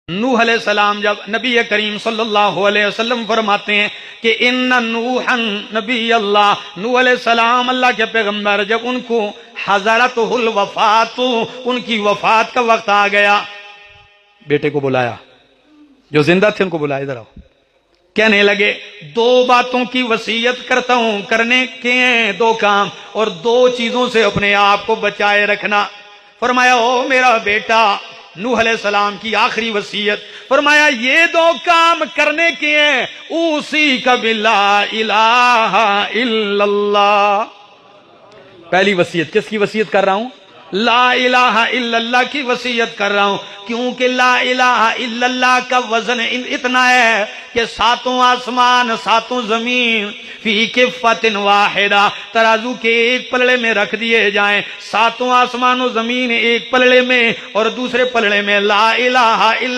نوح علیہ السلام جب نبی کریم صلی اللہ علیہ وسلم فرماتے ہیں کہ ان نوحا نبی اللہ، نوح علیہ السلام اللہ کے پیغمبر، جب ان کو حضرتہ الوفات، ان کی وفات کا وقت آ گیا، بیٹے کو بلایا، جو زندہ تھے ان کو بلایا، ادھر آؤ، کہنے لگے دو باتوں کی وصیت کرتا ہوں، کرنے کے ہیں دو کام، اور دو چیزوں سے اپنے آپ کو بچائے رکھنا۔ فرمایا او میرا بیٹا، نوح علیہ السلام کی آخری وصیت، فرمایا یہ دو کام کرنے کے ہیں، اوصی کا باللہ الہ الا اللہ۔ پہلی وصیت کس کی وصیت کر رہا ہوں؟ لا الہ الا اللہ کی وصیت کر رہا ہوں، کیونکہ لا الہ الا اللہ کا وزن اتنا ہے کہ ساتوں آسمان ساتوں زمین فی کفۃ واحدہ، ترازو کے ایک پلڑے میں رکھ دیے جائیں، ساتوں آسمان و زمین ایک پلڑے میں اور دوسرے پلڑے میں لا الہ الا